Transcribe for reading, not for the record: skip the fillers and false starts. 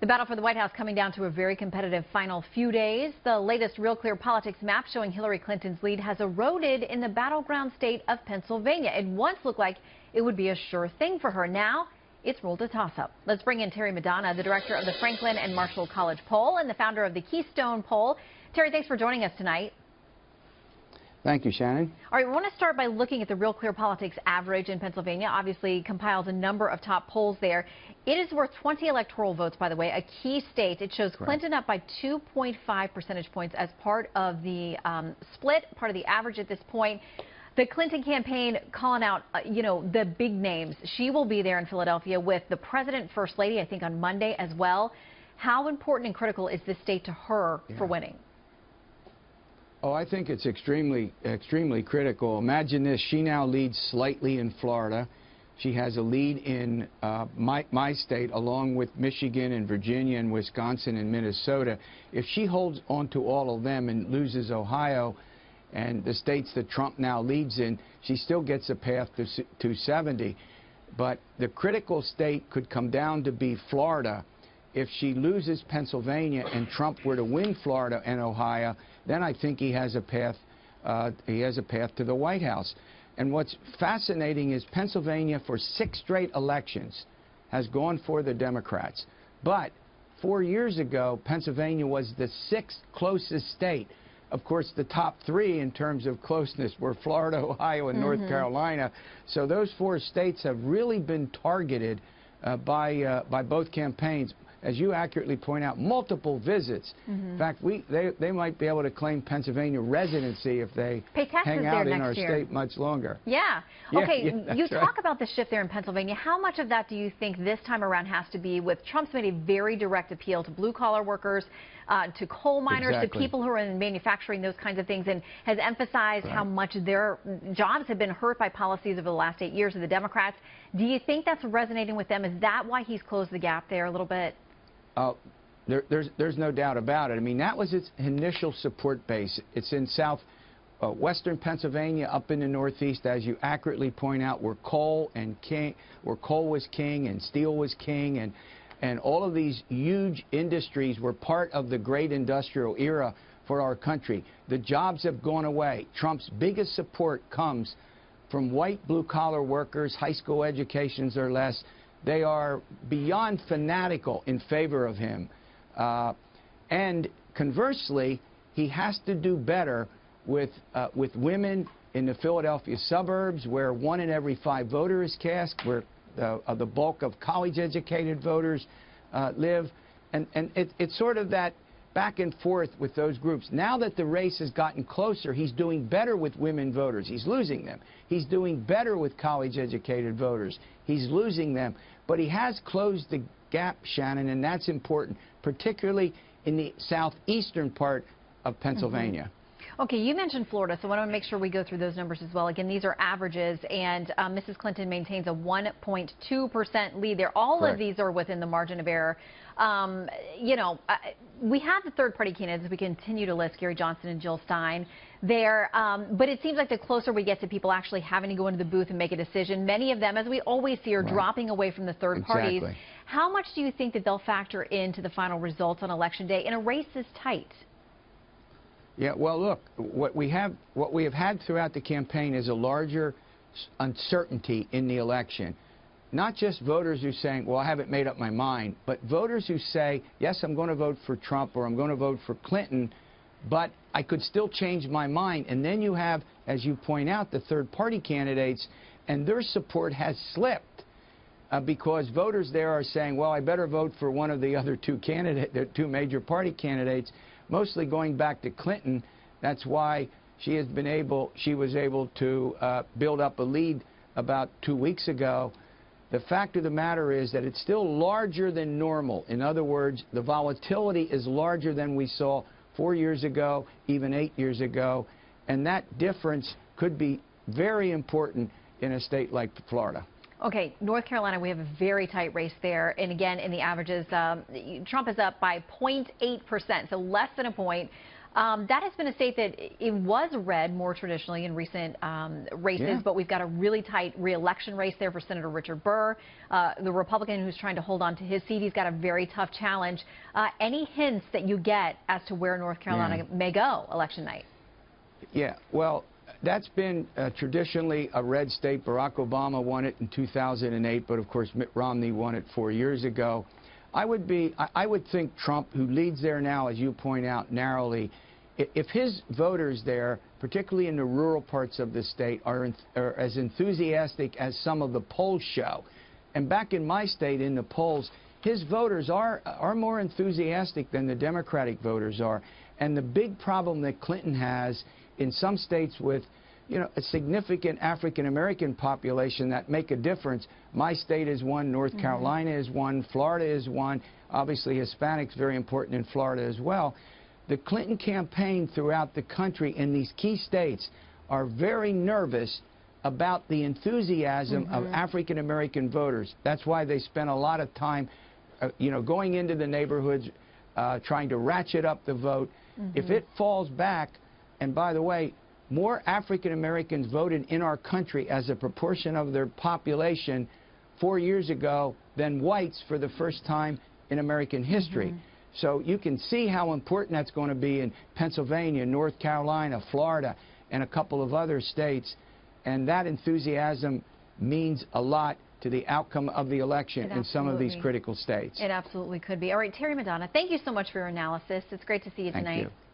The battle for the White House coming down to a very competitive final few days. The latest Real Clear Politics map showing Hillary Clinton's lead has eroded in the battleground state of Pennsylvania. It once looked like it would be a sure thing for her. Now it's rolled a toss-up. Let's bring in Terry Madonna, the director of the Franklin and Marshall College poll and the founder of the Keystone poll. Terry, thanks for joining us tonight. Thank you, Shannon. All right, we want to start by looking at the Real Clear Politics average in Pennsylvania. Obviously compiles a number of top polls there. It is worth 20 electoral votes, by the way, a key state. It shows Correct. Clinton up by 2.5 percentage points as part of the split, part of the average at this point. The Clinton campaign calling out, the big names. She will be there in Philadelphia with the president, first lady, I think on Monday as well. How important and critical is this state to her for winning? Oh, I think it's extremely critical. Imagine this. She now leads slightly in Florida. She has a lead in my state, along with Michigan and Virginia and Wisconsin and Minnesota. If she holds on to all of them and loses Ohio and the states that Trump now leads in, she still gets a path to 270. But the critical state could come down to be Florida. If she loses Pennsylvania and Trump were to win Florida and Ohio, then I think he has a path. To the White House. And what's fascinating is Pennsylvania, for 6 straight elections, has gone for the Democrats. But 4 years ago, Pennsylvania was the 6th closest state. Of course, the top 3 in terms of closeness were Florida, Ohio, and North Carolina. So those 4 states have really been targeted by both campaigns. As you accurately point out, multiple visits. In fact, they might be able to claim Pennsylvania residency if they hang out in our state much longer. Yeah. Okay, you talk right. about the shift there in Pennsylvania. How much of that do you think this time around has to be with Trump's made a very direct appeal to blue-collar workers, to coal miners, to people who are in manufacturing, those kinds of things, and has emphasized how much their jobs have been hurt by policies over the last 8 years of the Democrats. Do you think that's resonating with them? Is that why he's closed the gap there a little bit? There's no doubt about it. I mean, that was its initial support base. It's in western Pennsylvania, up in the Northeast, as you accurately point out, where coal was king and steel was king, and all of these huge industries were part of the great industrial era for our country. The jobs have gone away. Trump's biggest support comes from white blue-collar workers, high school educations or less. They are beyond fanatical in favor of him. And conversely, he has to do better with women in the Philadelphia suburbs, where 1 in every 5 voters is cast, where the bulk of college-educated voters live. And it's sort of that back and forth with those groups. Now that the race has gotten closer, he's doing better with women voters. He's losing them. He's doing better with college-educated voters. He's losing them. But he has closed the gap, Shannon, and that's important, particularly in the southeastern part of Pennsylvania. Okay, you mentioned Florida, so I want to make sure we go through those numbers as well. Again, these are averages, and Mrs. Clinton maintains a 1.2% lead there. All of these are within the margin of error. We have the third-party candidates we continue to list, Gary Johnson and Jill Stein there, but it seems like the closer we get to people actually having to go into the booth and make a decision, many of them, as we always see, are dropping away from the third parties. How much do you think that they'll factor into the final results on Election Day in a race this tight? Yeah, well, look, what we have had throughout the campaign is a larger uncertainty in the election. Not just voters who are saying, well, I haven't made up my mind, but voters who say, yes, I'm going to vote for Trump or I'm going to vote for Clinton, but I could still change my mind. And then you have, as you point out, the third-party candidates, and their support has slipped because voters there are saying, well, I better vote for one of the other the 2 major party candidates, mostly going back to Clinton. That's why she was able to build up a lead about 2 weeks ago. The fact of the matter is that it's still larger than normal. In other words, the volatility is larger than we saw 4 years ago, even 8 years ago, and that difference could be very important in a state like Florida. Okay, North Carolina, we have a very tight race there, and again, in the averages, Trump is up by 0.8%, so less than a point. That has been a state that it was red more traditionally in recent races, Yeah. but we've got a really tight re-election race there for Senator Richard Burr, the Republican who's trying to hold on to his seat. He's got a very tough challenge. Any hints that you get as to where North Carolina may go election night? Yeah, well, that's been traditionally a red state. Barack Obama won it in 2008, but of course Mitt Romney won it 4 years ago. I would think Trump, who leads there now, as you point out, narrowly, if his voters there, particularly in the rural parts of the state, are as enthusiastic as some of the polls show, and back in my state in the polls, his voters are more enthusiastic than the Democratic voters are. And the big problem that Clinton has in some states with, you know, a significant African-American population that make a difference. My state is one, North Carolina is one, Florida is one. Obviously, Hispanics very important in Florida as well. The Clinton campaign throughout the country in these key states are very nervous about the enthusiasm of African-American voters. That's why they spend a lot of time, you know, going into the neighborhoods, trying to ratchet up the vote. If it falls back, and by the way, more African Americans voted in our country as a proportion of their population 4 years ago than whites for the first time in American history. So you can see how important that's going to be in Pennsylvania, North Carolina, Florida, and a couple of other states. And that enthusiasm means a lot to the outcome of the election in some of these critical states. It absolutely could be. All right, Terry Madonna, thank you so much for your analysis. It's great to see you tonight. Thank you.